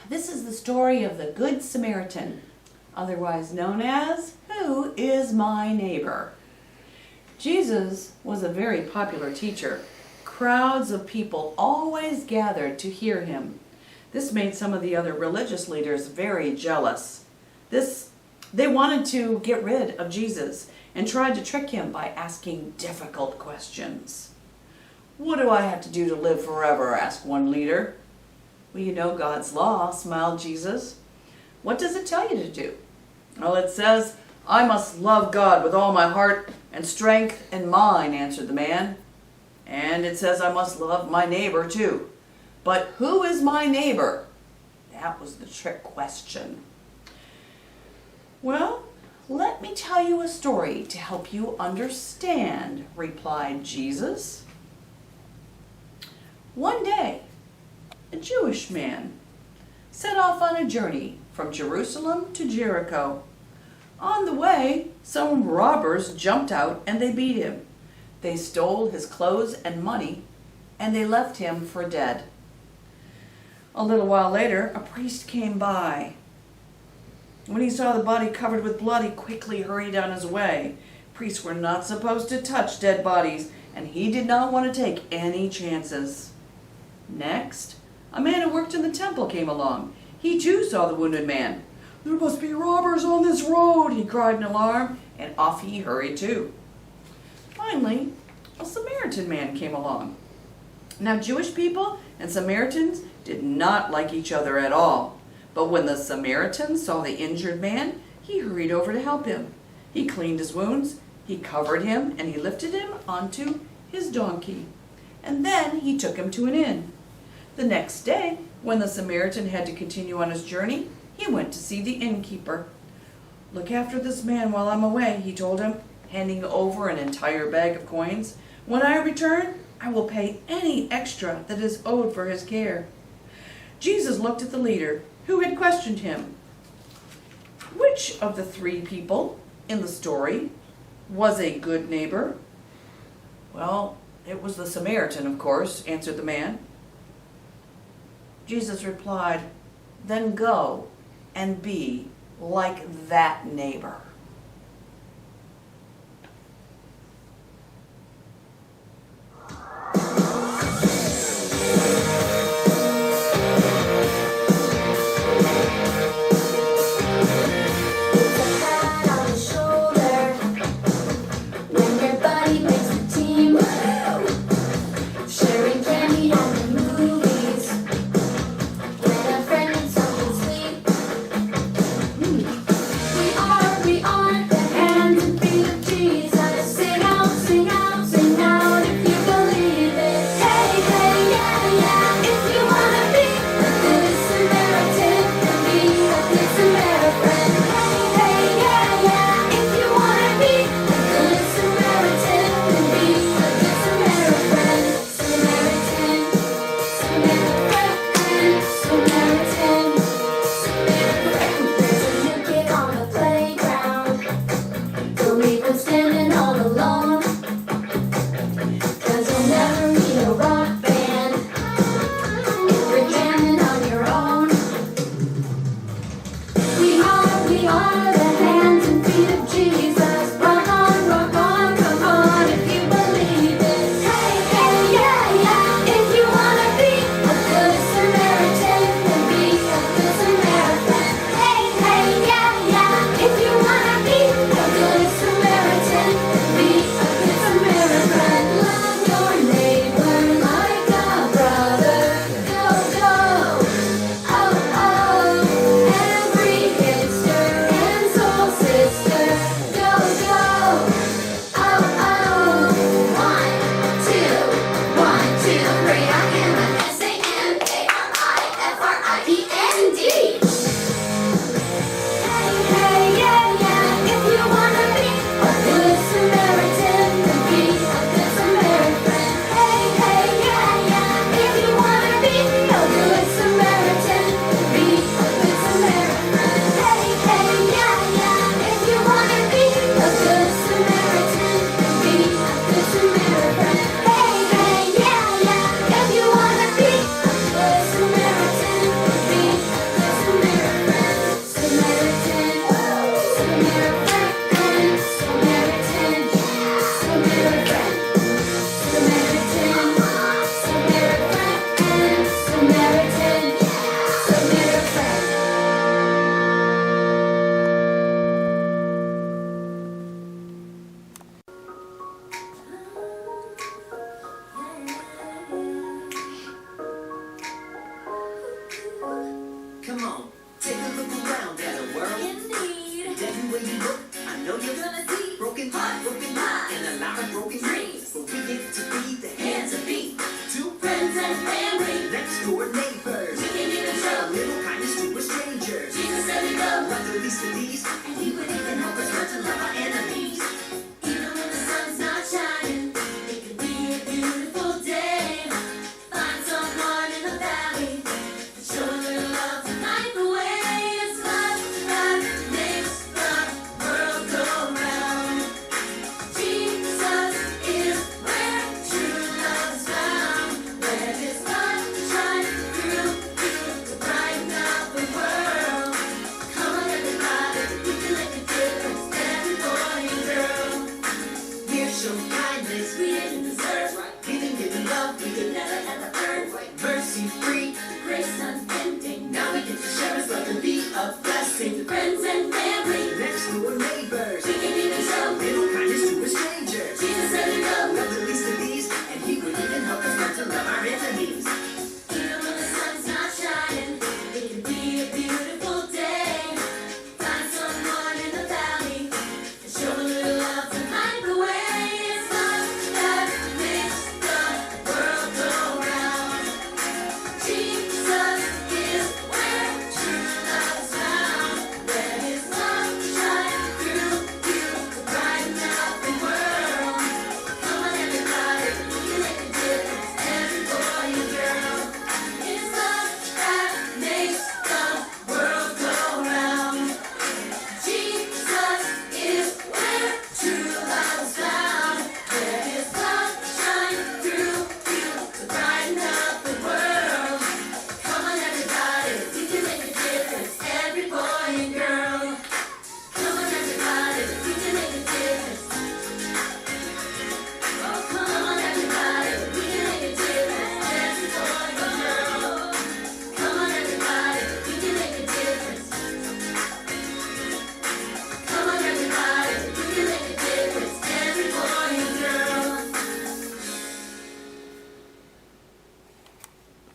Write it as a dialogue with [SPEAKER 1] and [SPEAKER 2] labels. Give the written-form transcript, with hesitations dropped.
[SPEAKER 1] This is the story of the Good Samaritan, otherwise known as Who is My Neighbor? Jesus was a very popular teacher. Crowds of people always gathered to hear him. This made some of the other religious leaders very jealous. They wanted to get rid of Jesus and tried to trick him by asking difficult questions. "What do I have to do to live forever?" asked one leader. "Well, you know God's law," smiled Jesus. "What does it tell you to do?" "Well, it says, I must love God with all my heart and strength and mind," answered the man. "And it says I must love my neighbor too. But who is my neighbor?" That was the trick question. "Well, let me tell you a story to help you understand," replied Jesus. One day, a Jewish man set off on a journey from Jerusalem to Jericho. On the way, some robbers jumped out and they beat him. They stole his clothes and money, and they left him for dead. A little while later, a priest came by. When he saw the body covered with blood, he quickly hurried on his way. Priests were not supposed to touch dead bodies, and he did not want to take any chances. Next, a man who worked in the temple came along. He too saw the wounded man. "There must be robbers on this road," he cried in alarm, and off he hurried too. Finally, a Samaritan man came along. Now, Jewish people and Samaritans did not like each other at all. But when the Samaritan saw the injured man, he hurried over to help him. He cleaned his wounds, he covered him, and he lifted him onto his donkey. And then he took him to an inn. The next day, when the Samaritan had to continue on his journey, he went to see the innkeeper. "Look after this man while I'm away," he told him, handing over an entire bag of coins. "When I return, I will pay any extra that is owed for his care." Jesus looked at the leader who had questioned him. Which of the three people in the story was a good neighbor? "Well, it was the Samaritan, of course," answered the man. Jesus replied, "Then go and be like that neighbor."
[SPEAKER 2] We Come on, take a look around at a world
[SPEAKER 3] In need.
[SPEAKER 2] and everywhere you look, I know you're
[SPEAKER 3] Gonna see
[SPEAKER 2] broken hearts, broken minds, and a lot of broken dreams. But we get to be the hands of feet, two
[SPEAKER 3] friends and family.
[SPEAKER 2] next door neighbors.
[SPEAKER 3] We can even
[SPEAKER 2] A
[SPEAKER 3] show
[SPEAKER 2] little kindness to a stranger.
[SPEAKER 3] Jesus said we go.
[SPEAKER 2] Love the least of these,
[SPEAKER 3] And he would even help us learn to love our enemies. Even when the sun's not shining, it could be a beautiful day. Find someone in the valley, show a little love to light the way. It's love that makes the world go round. Jesus is where true love is found. Where his light shines through you to brighten up the world. Come on everybody, we can make a difference. Every boy and girl.
[SPEAKER 2] here show kindness,
[SPEAKER 3] We didn't deserve
[SPEAKER 2] giving you the love we could
[SPEAKER 3] never ever earn.
[SPEAKER 2] mercy free.
[SPEAKER 3] Grace unending.
[SPEAKER 2] Now we get to share His love and be a blessing.
[SPEAKER 3] Friends